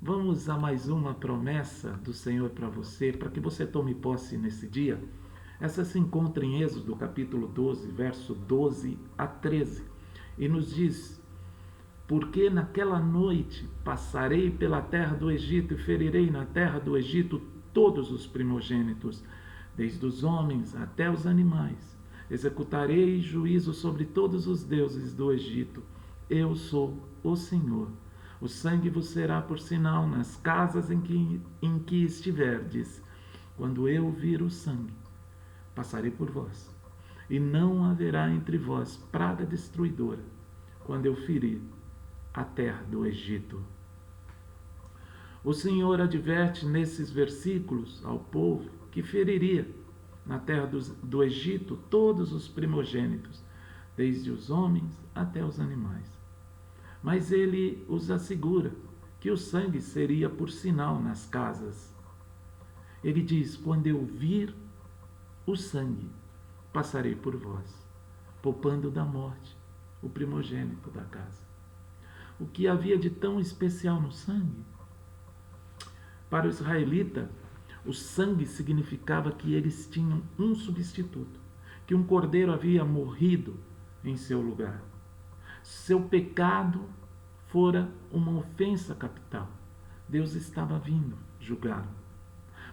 Vamos a mais uma promessa do Senhor para você, para que você tome posse nesse dia. Essa se encontra em Êxodo, capítulo 12, verso 12 a 13, e nos diz: porque naquela noite passarei pela terra do Egito e ferirei na terra do Egito todos os primogênitos, desde os homens até os animais. Executarei juízo sobre todos os deuses do Egito. Eu sou o Senhor. O sangue vos será por sinal nas casas em que estiverdes. Quando eu vir o sangue, passarei por vós, e não haverá entre vós praga destruidora, quando eu ferir a terra do Egito. O Senhor adverte nesses versículos ao povo que feriria na terra do Egito todos os primogênitos, desde os homens até os animais. Mas ele os assegura que o sangue seria por sinal nas casas. Ele diz: quando eu vir o sangue, passarei por vós, poupando da morte o primogênito da casa. O que havia de tão especial no sangue? Para o israelita, o sangue significava que eles tinham um substituto, que um cordeiro havia morrido em seu lugar. Seu pecado fora uma ofensa capital. Deus estava vindo julgá-lo.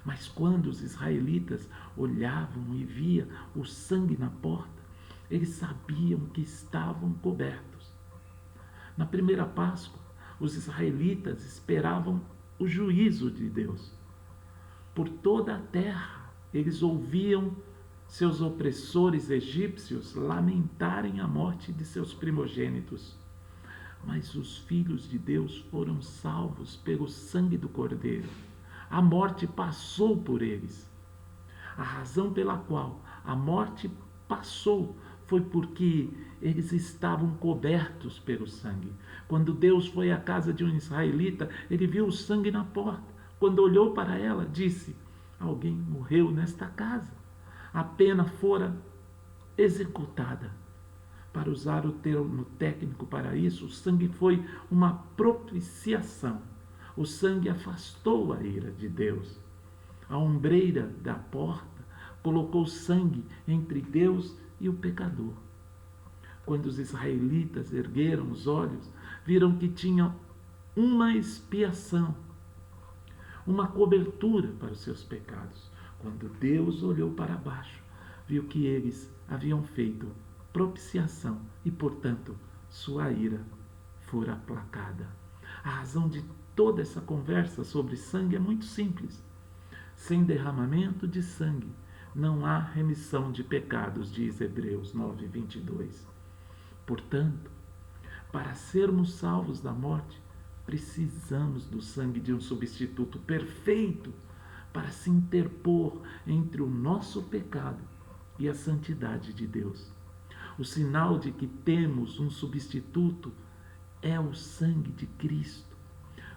Mas quando os israelitas olhavam e viam o sangue na porta, eles sabiam que estavam cobertos. Na primeira Páscoa, os israelitas esperavam o juízo de Deus. Por toda a terra, eles ouviam seus opressores egípcios lamentarem a morte de seus primogênitos. Mas os filhos de Deus foram salvos pelo sangue do Cordeiro. A morte passou por eles. A razão pela qual a morte passou foi porque eles estavam cobertos pelo sangue. Quando Deus foi à casa de um israelita, ele viu o sangue na porta. Quando olhou para ela, disse: alguém morreu nesta casa. A pena fora executada. Para usar o termo técnico para isso, o sangue foi uma propiciação. O sangue afastou a ira de Deus. A ombreira da porta colocou sangue entre Deus e o pecador. Quando os israelitas ergueram os olhos, viram que tinham uma expiação, uma cobertura para os seus pecados. Quando Deus olhou para baixo, viu que eles haviam feito propiciação e, portanto, sua ira fora aplacada. A razão de toda essa conversa sobre sangue é muito simples. Sem derramamento de sangue não há remissão de pecados, diz Hebreus 9:22. Portanto, para sermos salvos da morte, precisamos do sangue de um substituto perfeito para se interpor entre o nosso pecado e a santidade de Deus. O sinal de que temos um substituto é o sangue de Cristo.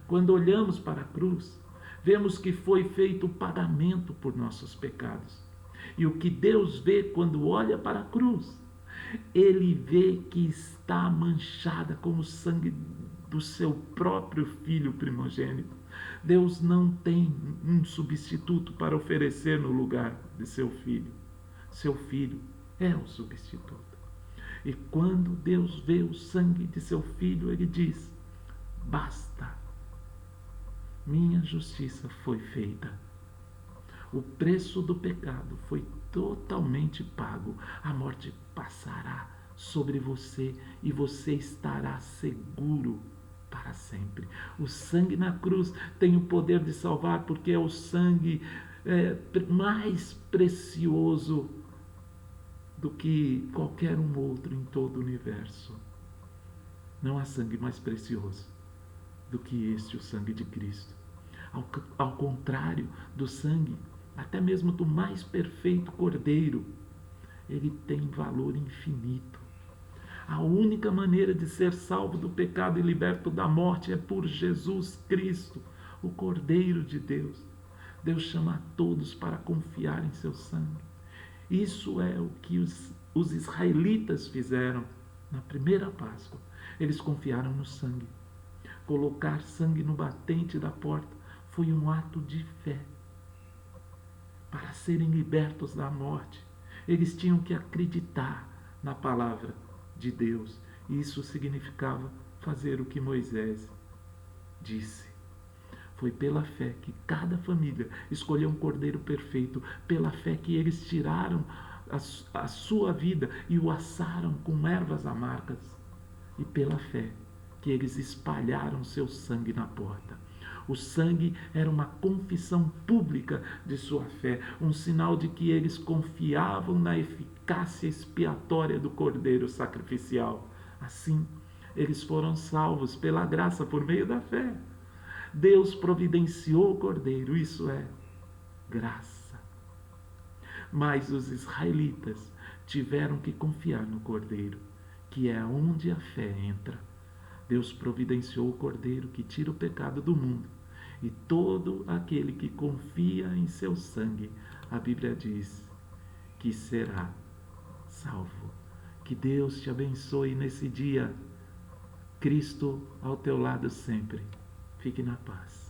Quando olhamos para a cruz, vemos que foi feito o pagamento por nossos pecados. E o que Deus vê quando olha para a cruz? Ele vê que está manchada com o sangue do seu próprio filho primogênito. Deus não tem um substituto para oferecer no lugar de seu filho. Seu filho é o substituto. E quando Deus vê o sangue de seu filho, ele diz: basta, minha justiça foi feita. O preço do pecado foi totalmente pago. A morte passará sobre você e você estará seguro para sempre. O sangue na cruz tem o poder de salvar, porque é o sangue mais precioso do que qualquer um outro em todo o universo. Não há sangue mais precioso do que este, o sangue de Cristo. Ao contrário do sangue, até mesmo do mais perfeito cordeiro, ele tem valor infinito. A única maneira de ser salvo do pecado e liberto da morte é por Jesus Cristo, o Cordeiro de Deus. Deus chama a todos para confiar em seu sangue. Isso é o que os israelitas fizeram na primeira Páscoa. Eles confiaram no sangue. Colocar sangue no batente da porta foi um ato de fé. Para serem libertos da morte, eles tinham que acreditar na palavra de Deus. E isso significava fazer o que Moisés disse. Foi pela fé que cada família escolheu um cordeiro perfeito, pela fé que eles tiraram a sua vida e o assaram com ervas amargas, e pela fé que eles espalharam seu sangue na porta. O sangue era uma confissão pública de sua fé, um sinal de que eles confiavam na eficácia expiatória do cordeiro sacrificial. Assim, eles foram salvos pela graça por meio da fé. Deus providenciou o cordeiro, isso é graça. Mas os israelitas tiveram que confiar no cordeiro, que é onde a fé entra. Deus providenciou o cordeiro que tira o pecado do mundo. E todo aquele que confia em seu sangue, a Bíblia diz que será salvo. Que Deus te abençoe nesse dia. Cristo ao teu lado sempre. Fique na paz.